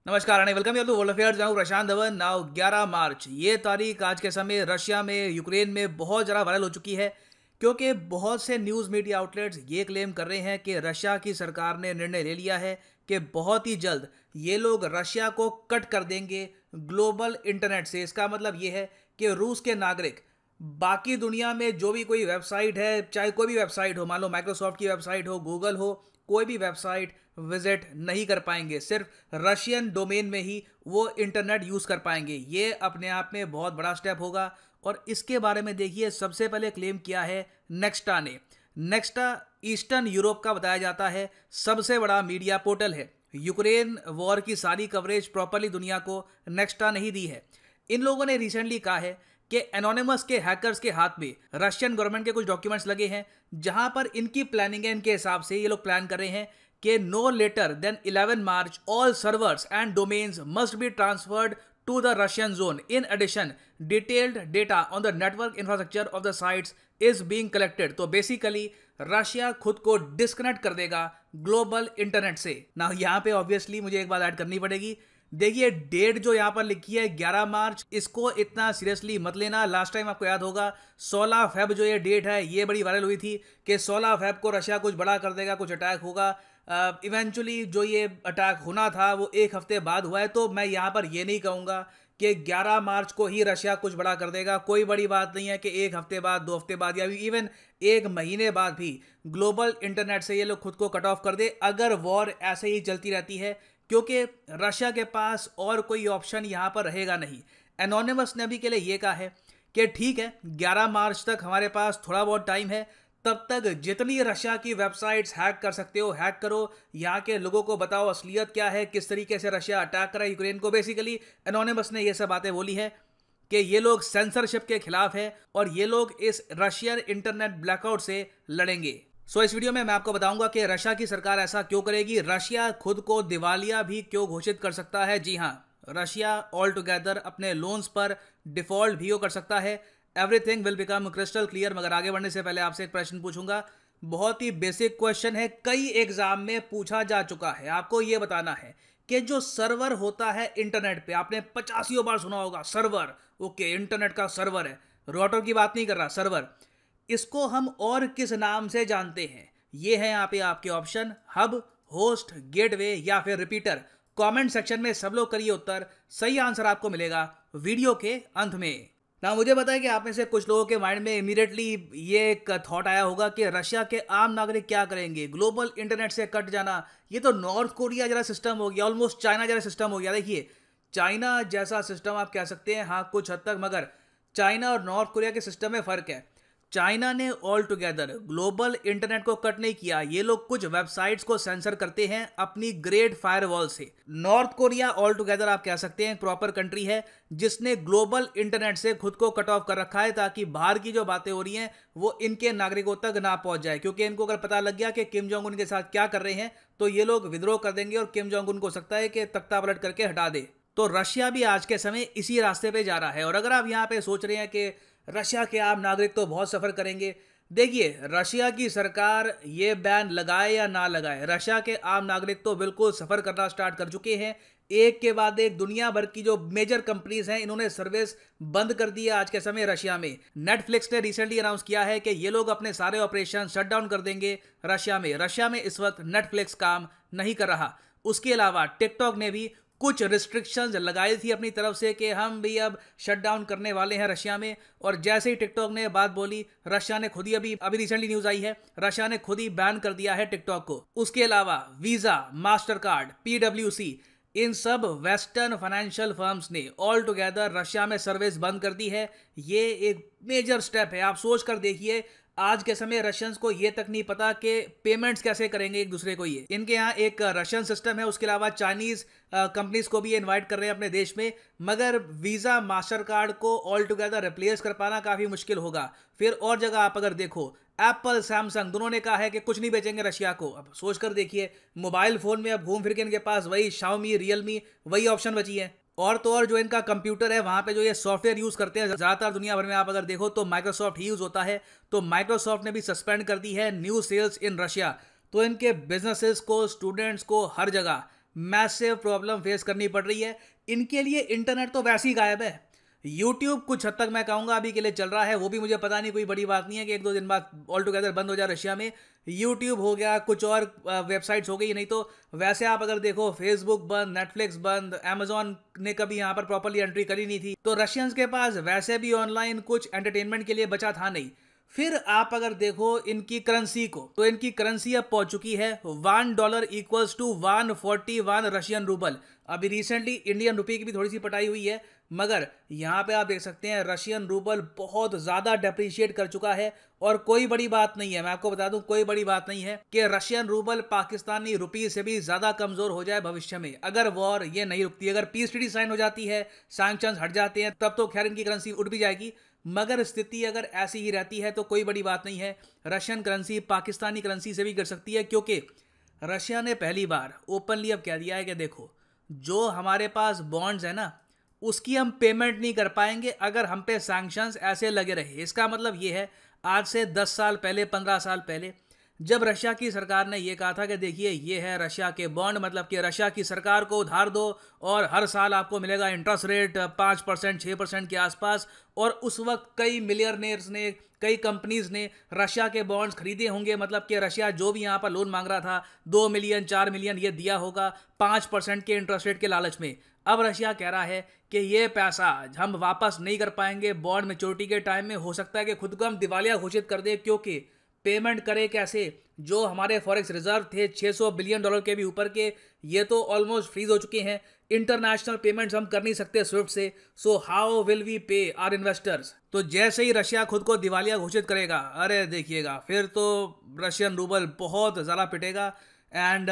नमस्कार and welcome you to world affairs. मैं हूं प्रशांत धवन। नाउ 11 मार्च ये तारीख आज के समय रशिया में यूक्रेन में बहुत ज़्यादा वायरल हो चुकी है, क्योंकि बहुत से न्यूज़ मीडिया आउटलेट्स ये क्लेम कर रहे हैं कि रशिया की सरकार ने निर्णय ले लिया है कि बहुत ही जल्द ये लोग रशिया को कट कर देंगे ग्लोबल इंटरनेट से। इसका मतलब ये है कि रूस के नागरिक बाकी दुनिया में जो भी कोई वेबसाइट है, चाहे कोई भी वेबसाइट हो, मान लो माइक्रोसॉफ्ट की वेबसाइट हो, गूगल हो, कोई भी वेबसाइट विजिट नहीं कर पाएंगे। सिर्फ रशियन डोमेन में ही वो इंटरनेट यूज़ कर पाएंगे। ये अपने आप में बहुत बड़ा स्टेप होगा। और इसके बारे में देखिए, सबसे पहले क्लेम किया है नेक्स्टा ने। नेक्स्टा ईस्टर्न यूरोप का बताया जाता है सबसे बड़ा मीडिया पोर्टल है। यूक्रेन वॉर की सारी कवरेज प्रॉपरली दुनिया को नेक्स्टा नहीं दी है। इन लोगों ने रिसेंटली कहा है कि एनोनिमस के हैकर्स के हाथ में रशियन गवर्नमेंट के कुछ डॉक्यूमेंट्स लगे हैं, जहां पर इनकी प्लानिंग है। इनके हिसाब से ये लोग प्लान कर रहे हैं कि no later than 11 March all servers and domains must be transferred to the Russian zone. In addition, detailed data on the network infrastructure of the sites is being collected. तो बेसिकली रशिया खुद को disconnect कर देगा global internet से ना। यहाँ पे obviously मुझे एक बात ऐड करनी पड़ेगी। देखिए, डेट जो यहाँ पर लिखी है 11 मार्च, इसको इतना सीरियसली मत लेना। लास्ट टाइम आपको याद होगा 16 फेब जो ये डेट है, ये बड़ी वायरल हुई थी कि 16 फेब को रशिया कुछ बड़ा कर देगा, कुछ अटैक होगा। इवेंचुअली जो ये अटैक होना था वो एक हफ्ते बाद हुआ है। तो मैं यहाँ पर ये नहीं कहूँगा कि 11 मार्च को ही रशिया कुछ बड़ा कर देगा। कोई बड़ी बात नहीं है कि एक हफ्ते बाद, 2 हफ्ते बाद या इवन एक महीने बाद भी ग्लोबल इंटरनेट से ये लोग खुद को कट ऑफ कर दे, अगर वॉर ऐसे ही चलती रहती है, क्योंकि रशिया के पास और कोई ऑप्शन यहाँ पर रहेगा नहीं। एनोनिमस ने अभी के लिए ये कहा है कि ठीक है, 11 मार्च तक हमारे पास थोड़ा बहुत टाइम है, तब तक जितनी रशिया की वेबसाइट्स हैक कर सकते हो हैक करो। यहाँ के लोगों को बताओ असलियत क्या है, किस तरीके से रशिया अटैक करा यूक्रेन को। बेसिकली एनोनिमस ने ये सब बातें बोली है कि ये लोग सेंसरशिप के खिलाफ है और ये लोग इस रशियन इंटरनेट ब्लैकआउट से लड़ेंगे। इस वीडियो में मैं आपको बताऊंगा कि रशिया की सरकार ऐसा क्यों करेगी, रशिया खुद को दिवालिया भी क्यों घोषित कर सकता है। जी हाँ, रशिया ऑल टुगेदर अपने लोन्स पर डिफॉल्ट भी कर सकता है। Everything will become crystal clear. मगर आगे बढ़ने से पहले आपसे एक प्रश्न पूछूंगा, बहुत ही बेसिक क्वेश्चन है, कई एग्जाम में पूछा जा चुका है। आपको यह बताना है कि जो सर्वर होता है इंटरनेट पे, आपने 85 बार सुना होगा सर्वर। ओके, इंटरनेट का सर्वर है, राउटर की बात नहीं कर रहा, सर्वर। इसको हम और किस नाम से जानते हैं? ये है यहाँ पे आपके ऑप्शन, हब, होस्ट, गेटवे या फिर रिपीटर। कमेंट सेक्शन में सब लोग करिए उत्तर, सही आंसर आपको मिलेगा वीडियो के अंत में। ना मुझे पता है कि आप में से कुछ लोगों के माइंड में इमीडिएटली ये एक थॉट आया होगा कि रशिया के आम नागरिक क्या करेंगे, ग्लोबल इंटरनेट से कट जाना, ये तो नॉर्थ कोरिया जैसा सिस्टम हो गया, ऑलमोस्ट चाइना जैसा सिस्टम हो गया। देखिए, चाइना जैसा सिस्टम आप कह सकते हैं, हाँ कुछ हद तक, मगर चाइना और नॉर्थ कोरिया के सिस्टम में फर्क है। चाइना ने ऑल टुगेदर ग्लोबल इंटरनेट को कट नहीं किया, ये लोग कुछ वेबसाइट्स को सेंसर करते हैं अपनी ग्रेट फायरवॉल से। नॉर्थ कोरिया ऑल टुगेदर आप कह सकते हैं प्रॉपर कंट्री है जिसने ग्लोबल इंटरनेट से खुद को कट ऑफ कर रखा है, ताकि बाहर की जो बातें हो रही हैं वो इनके नागरिकों तक ना पहुंच जाए। क्योंकि इनको अगर पता लग गया कि किम जोंग उन के साथ क्या कर रहे हैं, तो ये लोग विद्रोह कर देंगे और किम जोंग उन को सकता है कि तख्ता पलट करके हटा दे। तो रशिया भी आज के समय इसी रास्ते पे जा रहा है। और अगर आप यहाँ पे सोच रहे हैं कि रशिया के आम नागरिक तो बहुत सफर करेंगे, देखिए, रशिया की सरकार ये बैन लगाए या ना लगाए, रशिया के आम नागरिक तो बिल्कुल सफर करना स्टार्ट कर चुके हैं। एक के बाद एक दुनिया भर की जो मेजर कंपनीज हैं, इन्होंने सर्विस बंद कर दी है आज के समय रशिया में। नेटफ्लिक्स ने रिसेंटली अनाउंस किया है कि ये लोग अपने सारे ऑपरेशन शट डाउन कर देंगे रशिया में। रशिया में इस वक्त नेटफ्लिक्स काम नहीं कर रहा। उसके अलावा टिकटॉक ने भी कुछ रिस्ट्रिक्शंस लगाई थी अपनी तरफ से कि हम भी अब शट डाउन करने वाले हैं रशिया में। और जैसे ही टिकटॉक ने बात बोली, रशिया ने खुद ही अभी रिसेंटली न्यूज आई है, रशिया ने खुद ही बैन कर दिया है टिकटॉक को। उसके अलावा वीजा, मास्टर कार्ड, PwC, इन सब वेस्टर्न फाइनेंशियल फर्म्स ने ऑल टुगेदर रशिया में सर्विस बंद कर दी है। ये एक मेजर स्टेप है। आप सोच कर देखिए, आज के समय रशियंस को ये तक नहीं पता कि पेमेंट्स कैसे करेंगे एक दूसरे को। ये इनके यहाँ एक रशियन सिस्टम है, उसके अलावा चाइनीज कंपनीज को भी ये इन्वाइट कर रहे हैं अपने देश में। मगर वीजा, मास्टर कार्ड को ऑल टुगेदर रिप्लेस कर पाना काफी मुश्किल होगा। फिर और जगह आप अगर देखो, एप्पल, सैमसंग, दोनों ने कहा है कि कुछ नहीं बेचेंगे रशिया को। अब सोच कर देखिए, मोबाइल फोन में अब घूम फिर के इनके पास वही शाओमी, रियलमी, वही ऑप्शन बची है। और तो और जो इनका कंप्यूटर है, वहां पे जो ये सॉफ्टवेयर यूज करते हैं, ज्यादातर दुनिया भर में आप अगर देखो तो माइक्रोसॉफ्ट ही यूज होता है। तो माइक्रोसॉफ्ट ने भी सस्पेंड कर दी है न्यू सेल्स इन रशिया। तो इनके बिजनेसेस को, स्टूडेंट्स को, हर जगह मैसिव प्रॉब्लम फेस करनी पड़ रही है। इनके लिए इंटरनेट तो वैसे ही गायब है। यूट्यूब कुछ हद तक मैं कहूँगा अभी के लिए चल रहा है, वो भी मुझे पता नहीं, कोई बड़ी बात नहीं है कि 1-2 दिन बाद ऑल टुगेदर बंद हो जाए रशिया में। यूट्यूब हो गया, कुछ और वेबसाइट्स हो गई, नहीं तो वैसे आप अगर देखो फेसबुक बंद, नेटफ्लिक्स बंद, अमेजॉन ने कभी यहाँ पर प्रॉपरली एंट्री करी नहीं थी। तो रशियंस के पास वैसे भी ऑनलाइन कुछ एंटरटेनमेंट के लिए बचा था नहीं। फिर आप अगर देखो इनकी करेंसी को, तो इनकी करेंसी अब पहुंच चुकी है $1 इक्वल्स टू 141 रशियन रूबल। अभी रिसेंटली इंडियन रुपये की भी थोड़ी सी पटाई हुई है, मगर यहाँ पे आप देख सकते हैं रशियन रूबल बहुत ज़्यादा डेप्रिशिएट कर चुका है। और कोई बड़ी बात नहीं है, मैं आपको बता दूं, कोई बड़ी बात नहीं है कि रशियन रूबल पाकिस्तानी रुपये से भी ज़्यादा कमज़ोर हो जाए भविष्य में, अगर वॉर ये नहीं रुकती, अगर पीस ट्रीटी साइन हो जाती है, सैंक्शंस हट जाते हैं, तब तो खैर इनकी करेंसी उठ भी जाएगी। मगर स्थिति अगर ऐसी ही रहती है तो कोई बड़ी बात नहीं है, रशियन करेंसी पाकिस्तानी करेंसी से भी गिर सकती है। क्योंकि रशिया ने पहली बार ओपनली अब कह दिया है कि देखो, जो हमारे पास बॉन्ड्स है ना, उसकी हम पेमेंट नहीं कर पाएंगे अगर हम पे सैंक्शंस ऐसे लगे रहे। इसका मतलब ये है, आज से 10 साल पहले, 15 साल पहले जब रशिया की सरकार ने ये कहा था कि देखिए ये है रशिया के बॉन्ड, मतलब कि रशिया की सरकार को उधार दो और हर साल आपको मिलेगा इंटरेस्ट रेट 5%, 6% के आसपास। और उस वक्त कई मिलियनेयर्स ने, कई कंपनीज ने रशिया के बॉन्ड्स खरीदे होंगे, मतलब कि रशिया जो भी यहाँ पर लोन मांग रहा था 2 मिलियन, 4 मिलियन ये दिया होगा 5% के इंटरेस्ट रेट के लालच में। अब रशिया कह रहा है कि ये पैसा हम वापस नहीं कर पाएंगे बॉन्ड मैच्योरिटी के टाइम में, हो सकता है कि खुद को हम दिवालिया घोषित कर दे। क्योंकि पेमेंट करे कैसे, जो हमारे फॉरेक्स रिजर्व थे $600 बिलियन के भी ऊपर के, ये तो ऑलमोस्ट फ्रीज हो चुके हैं। इंटरनेशनल पेमेंट्स हम कर नहीं सकते स्विफ्ट से, सो हाउ विल वी पे आवर इन्वेस्टर्स। तो जैसे ही रशिया खुद को दिवालिया घोषित करेगा, अरे देखिएगा फिर तो रशियन रूबल बहुत ज़्यादा पिटेगा। एंड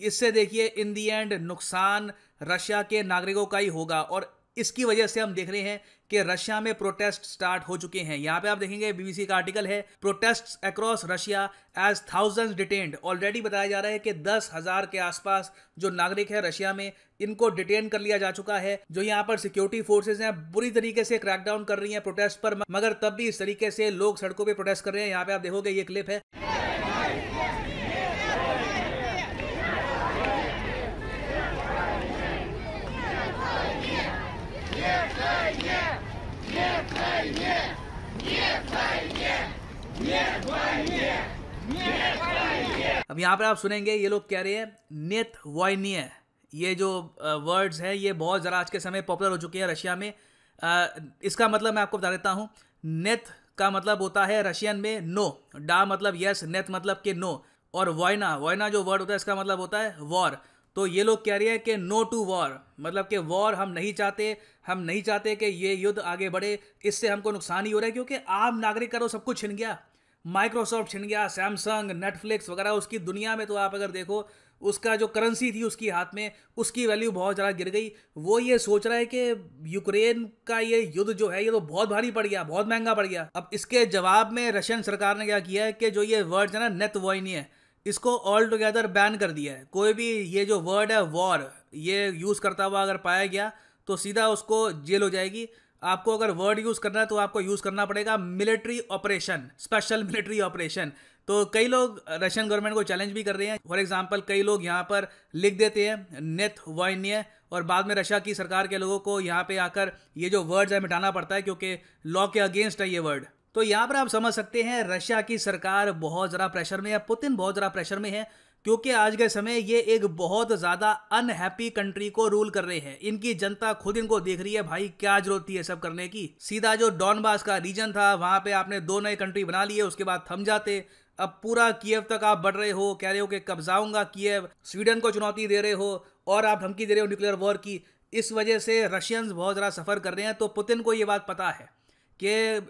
इससे देखिए इन दी एंड नुकसान रशिया के नागरिकों का ही होगा। और इसकी वजह से हम देख रहे हैं कि रशिया में प्रोटेस्ट स्टार्ट हो चुके हैं। यहाँ पे आप देखेंगे बीबीसी का आर्टिकल है, protests across Russia as thousands detained. Already बताया जा रहा है कि 10,000 के आसपास जो नागरिक है रशिया में, इनको डिटेन कर लिया जा चुका है। जो यहाँ पर सिक्योरिटी फोर्सेज हैं बुरी तरीके से क्रैकडाउन कर रही हैं प्रोटेस्ट पर, मगर तब भी इस तरीके से लोग सड़कों पर प्रोटेस्ट कर रहे हैं। यहाँ पे आप देखोगे ये क्लिप है। अब यहाँ पर आप सुनेंगे ये लोग कह रहे हैं नेत वॉइनिय। ये जो वर्ड्स हैं ये बहुत ज़रा आज के समय पॉपुलर हो चुके हैं रशिया में। इसका मतलब मैं आपको बता देता हूँ। नेत का मतलब होता है रशियन में नो, डा मतलब यस, नेत मतलब कि नो, और वॉइना, वॉइना जो वर्ड होता है इसका मतलब होता है वॉर। तो ये लोग कह रहे हैं कि नो टू वॉर, मतलब कि वॉर हम नहीं चाहते, हम नहीं चाहते कि ये युद्ध आगे बढ़े, इससे हमको नुकसान ही हो रहा है। क्योंकि आम नागरिक का तो सब कुछ छिन गया, माइक्रोसॉफ्ट छिन गया, सैमसंग, नेटफ्लिक्स वगैरह, उसकी दुनिया में तो आप अगर देखो उसका जो करेंसी थी उसकी हाथ में, उसकी वैल्यू बहुत ज़्यादा गिर गई। वो ये सोच रहा है कि यूक्रेन का ये युद्ध जो है ये तो बहुत भारी पड़ गया, बहुत महंगा पड़ गया। अब इसके जवाब में रशियन सरकार ने क्या किया है कि जो ये वर्ड है ना नेत वॉइनी है, इसको ऑल टुगेदर बैन कर दिया है। कोई भी ये जो वर्ड है वॉर ये यूज़ करता हुआ अगर पाया गया तो सीधा उसको जेल हो जाएगी। आपको अगर वर्ड यूज़ करना है तो आपको यूज़ करना पड़ेगा military operation, special military operation. तो कई लोग रशियन गवर्नमेंट को चैलेंज भी कर रहे हैं। फॉर एग्जांपल कई लोग यहाँ पर लिख देते हैं नेत वॉइन्य, और बाद में रशिया की सरकार के लोगों को यहाँ पे आकर ये जो वर्ड्स है मिटाना पड़ता है, क्योंकि लॉ के अगेंस्ट है ये वर्ड। तो यहाँ पर आप समझ सकते हैं रशिया की सरकार बहुत ज़्यादा प्रेशर में है, पुतिन बहुत ज़्यादा प्रेशर में है, क्योंकि आज के समय ये एक बहुत ज़्यादा अनहैप्पी कंट्री को रूल कर रहे हैं। इनकी जनता खुद इनको देख रही है, भाई क्या जरूरत थी ये सब करने की। सीधा जो डॉनबास का रीजन था वहाँ पे आपने 2 नए कंट्री बना लिए, उसके बाद थम जाते। अब पूरा कीव तक आप बढ़ रहे हो, कह रहे हो कि कब्जाऊंगा कीव, स्वीडन को चुनौती दे रहे हो और आप धमकी दे रहे हो न्यूक्लियर वॉर की। इस वजह से रशियंस बहुत ज़्यादा सफ़र कर रहे हैं। तो पुतिन को ये बात पता है कि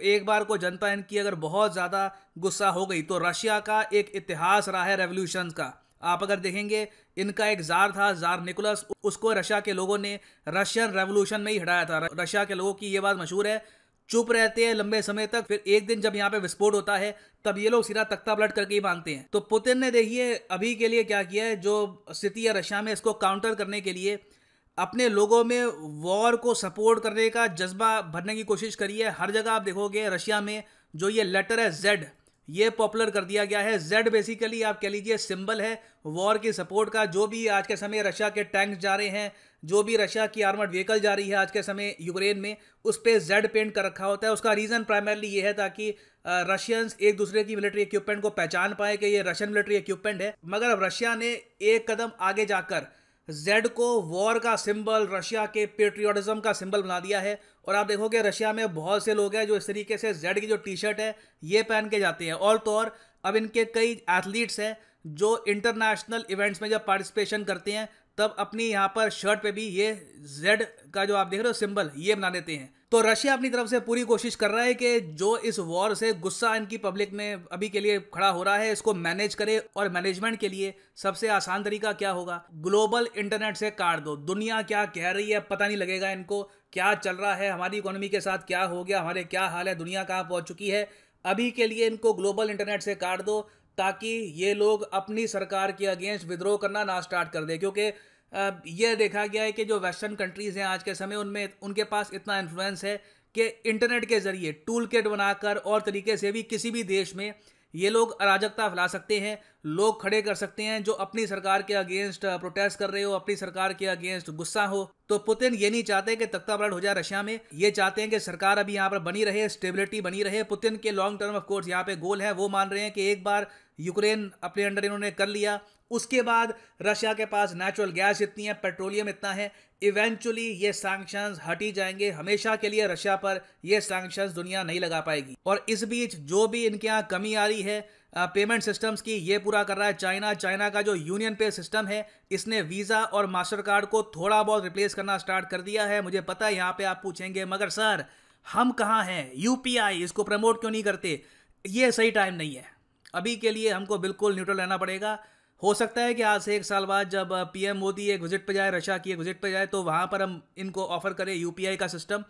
एक बार को जनता इनकी अगर बहुत ज़्यादा गुस्सा हो गई तो रशिया का एक इतिहास रहा है रेवोल्यूशन का। आप अगर देखेंगे इनका एक जार था, जार निकोलस, उसको रशिया के लोगों ने रशियन रेवोल्यूशन में ही हटाया था। रशिया के लोगों की ये बात मशहूर है, चुप रहते हैं लंबे समय तक, फिर एक दिन जब यहाँ पे विस्फोट होता है तब ये लोग सीधा तख्ता पलट करके ही मानते हैं। तो पुतिन ने देखिए अभी के लिए क्या किया है, जो स्थिति है रशिया में इसको काउंटर करने के लिए अपने लोगों में वॉर को सपोर्ट करने का जज्बा भरने की कोशिश करी है। हर जगह आप देखोगे रशिया में जो ये लेटर है जेड, ये पॉपुलर कर दिया गया है। जेड बेसिकली आप कह लीजिए सिंबल है वॉर की सपोर्ट का। जो भी आज के समय रशिया के टैंक्स जा रहे हैं, जो भी रशिया की आर्मर्ड व्हीकल जा रही है आज के समय यूक्रेन में, उस पर जेड पेंट कर रखा होता है। उसका रीज़न प्राइमरली ये है ताकि रशियंस एक दूसरे की मिलिट्री इक्विपमेंट को पहचान पाए कि ये रशियन मिलिट्री इक्विपमेंट है। मगर अब रशिया ने एक कदम आगे जाकर जेड को वॉर का सिंबल, रशिया के पेट्रियोटिज्म का सिंबल बना दिया है। और आप देखोगे रशिया में बहुत से लोग हैं जो इस तरीके से जेड की जो टी शर्ट है ये पहन के जाते हैं। और तो और अब इनके कई एथलीट्स हैं जो इंटरनेशनल इवेंट्स में जब पार्टिसिपेशन करते हैं तब अपनी यहाँ पर शर्ट पे भी ये जेड का जो आप देख रहे हो सिंबल ये बना देते हैं। तो रशिया अपनी तरफ से पूरी कोशिश कर रहा है कि जो इस वॉर से गुस्सा इनकी पब्लिक में अभी के लिए खड़ा हो रहा है इसको मैनेज करे। और मैनेजमेंट के लिए सबसे आसान तरीका क्या होगा, ग्लोबल इंटरनेट से काट दो। दुनिया क्या कह रही है पता नहीं लगेगा इनको, क्या चल रहा है, हमारी इकोनॉमी के साथ क्या हो गया, हमारे क्या हाल है, दुनिया कहाँ पहुँच चुकी है। अभी के लिए इनको ग्लोबल इंटरनेट से काट दो ताकि ये लोग अपनी सरकार के अगेंस्ट विद्रोह करना ना स्टार्ट कर दे। क्योंकि ये देखा गया है कि जो वेस्टर्न कंट्रीज़ हैं आज के समय उनमें उनके पास इतना इन्फ्लुएंस है कि इंटरनेट के ज़रिए टूल किट बनाकर और तरीके से भी किसी भी देश में ये लोग अराजकता फैला सकते हैं, लोग खड़े कर सकते हैं जो अपनी सरकार के अगेंस्ट प्रोटेस्ट कर रहे हो, अपनी सरकार के अगेंस्ट गुस्सा हो। तो पुतिन ये नहीं चाहते कि तख्ता पलट हो जाए रशिया में, ये चाहते हैं कि सरकार अभी यहाँ पर बनी रहे, स्टेबिलिटी बनी रहे। पुतिन के लॉन्ग टर्म ऑफ कोर्स यहाँ पे गोल है, वो मान रहे हैं कि एक बार यूक्रेन अपने अंडर इन्होंने कर लिया, उसके बाद रशिया के पास नेचुरल गैस इतनी है, पेट्रोलियम इतना है, इवेंचुअली ये सैंक्शंस हट ही जाएंगे। हमेशा के लिए रशिया पर ये सैंक्शंस दुनिया नहीं लगा पाएगी। और इस बीच जो भी इनके यहाँ कमी आ रही है पेमेंट सिस्टम्स की, ये पूरा कर रहा है चाइना। चाइना का जो यूनियन पे सिस्टम है इसने वीज़ा और मास्टर कार्ड को थोड़ा बहुत रिप्लेस करना स्टार्ट कर दिया है। मुझे पता है यहाँ पे आप पूछेंगे मगर सर हम कहाँ हैं, यूपीआई इसको प्रमोट क्यों नहीं करते। ये सही टाइम नहीं है, अभी के लिए हमको बिल्कुल न्यूट्रल रहना पड़ेगा। हो सकता है कि आज से 1 साल बाद जब पीएम मोदी एक विजिट पे जाए, रशिया की एक विजिट पे जाए, तो वहाँ पर हम इनको ऑफर करें यूपीआई का सिस्टम।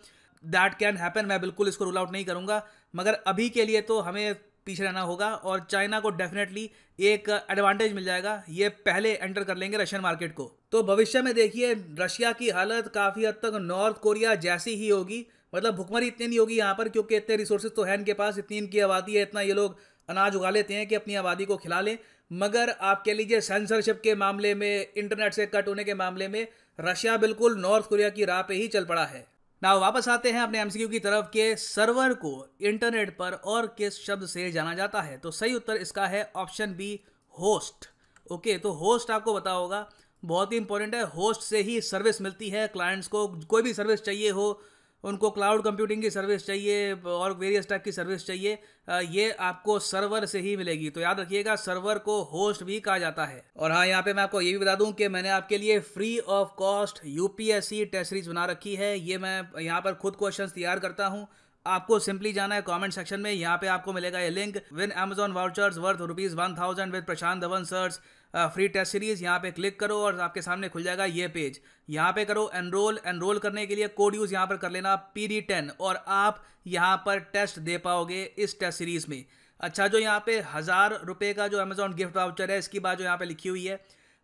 दैट कैन हैपन, मैं बिल्कुल इसको रूल आउट नहीं करूँगा। मगर अभी के लिए तो हमें पीछे रहना होगा और चाइना को डेफिनेटली एक एडवांटेज मिल जाएगा, ये पहले एंटर कर लेंगे रशियन मार्केट को। तो भविष्य में देखिए रशिया की हालत काफ़ी हद तक नॉर्थ कोरिया जैसी ही होगी। मतलब भुखमरी इतनी नहीं होगी यहाँ पर क्योंकि इतने रिसोर्सेज तो है इनके पास, इतनी इनकी आबादी है, इतना ये लोग अनाज उगा लेते हैं कि अपनी आबादी को खिला लें। मगर आप कह लीजिए सेंसरशिप के मामले में, इंटरनेट से कट होने के मामले में रशिया बिल्कुल नॉर्थ कोरिया की राह पे ही चल पड़ा है। ना वापस आते हैं अपने एमसीक्यू की तरफ के सर्वर को इंटरनेट पर और किस शब्द से जाना जाता है। तो सही उत्तर इसका है ऑप्शन बी, होस्ट। ओके, तो होस्ट आपको पता होगा बहुत ही इंपॉर्टेंट है। होस्ट से ही सर्विस मिलती है क्लाइंट्स को, कोई भी सर्विस चाहिए हो, उनको क्लाउड कंप्यूटिंग की सर्विस चाहिए और वेरियस टाइप की सर्विस चाहिए, ये आपको सर्वर से ही मिलेगी। तो याद रखिएगा सर्वर को होस्ट भी कहा जाता है। और हाँ, यहाँ पे मैं आपको ये भी बता दूं कि मैंने आपके लिए free of cost UPSC test series बना रखी है। ये मैं यहाँ पर खुद क्वेश्चंस तैयार करता हूँ, आपको सिंपली जाना है कमेंट सेक्शन में, यहाँ पे आपको मिलेगा ये link, win Amazon vouchers worth ₹1000 with Prashant Dhawan search free test series. यहाँ पे क्लिक करो और आपके सामने खुल जाएगा ये पेज। यहाँ पे करो एनरोल करने के लिए कोड यूज यहाँ पर कर लेना PD10 और आप यहाँ पर टेस्ट दे पाओगे इस टेस्ट सीरीज में। अच्छा, जो यहाँ पे ₹1000 का जो अमेजॉन गिफ्ट वाउचर है इसकी बात जो यहाँ पे लिखी हुई है,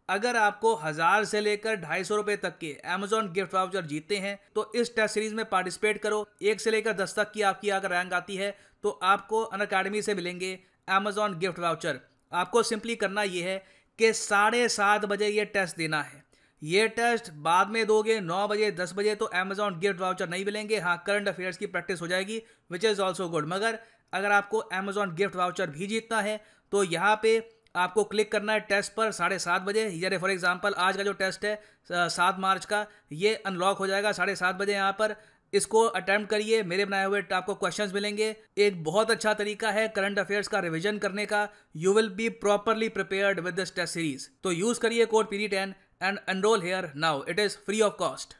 अगर आपको 1000 से लेकर ₹250 तक के अमेजॉन गिफ्ट वाउचर जीते हैं तो इस टेस्ट सीरीज में पार्टिसिपेट करो। 1 से लेकर 10 तक की आपकी अगर रैंक आती है तो आपको अनअकैडमी से मिलेंगे अमेजॉन गिफ्ट वाउचर। आपको सिंपली करना यह है कि 7:30 बजे ये टेस्ट देना है। ये टेस्ट बाद में दोगे 9 बजे 10 बजे तो अमेजॉन गिफ्ट वाउचर नहीं मिलेंगे। हाँ, करंट अफेयर्स की प्रैक्टिस हो जाएगी विच इज़ ऑल्सो गुड। मगर अगर आपको अमेजॉन गिफ्ट वाउचर भी जीतना है तो यहाँ पे आपको क्लिक करना है टेस्ट पर 7:30 बजे। जैसे फॉर एग्जांपल आज का जो टेस्ट है 7 मार्च का, ये अनलॉक हो जाएगा 7:30 बजे। यहाँ पर इसको अटेम्प्ट करिए, मेरे बनाए हुए आपको क्वेश्चंस मिलेंगे। एक बहुत अच्छा तरीका है करंट अफेयर्स का रिवीजन करने का। You will be properly prepared with this test series. तो यूज करिए code PD10 and enrol here now, it is free of cost.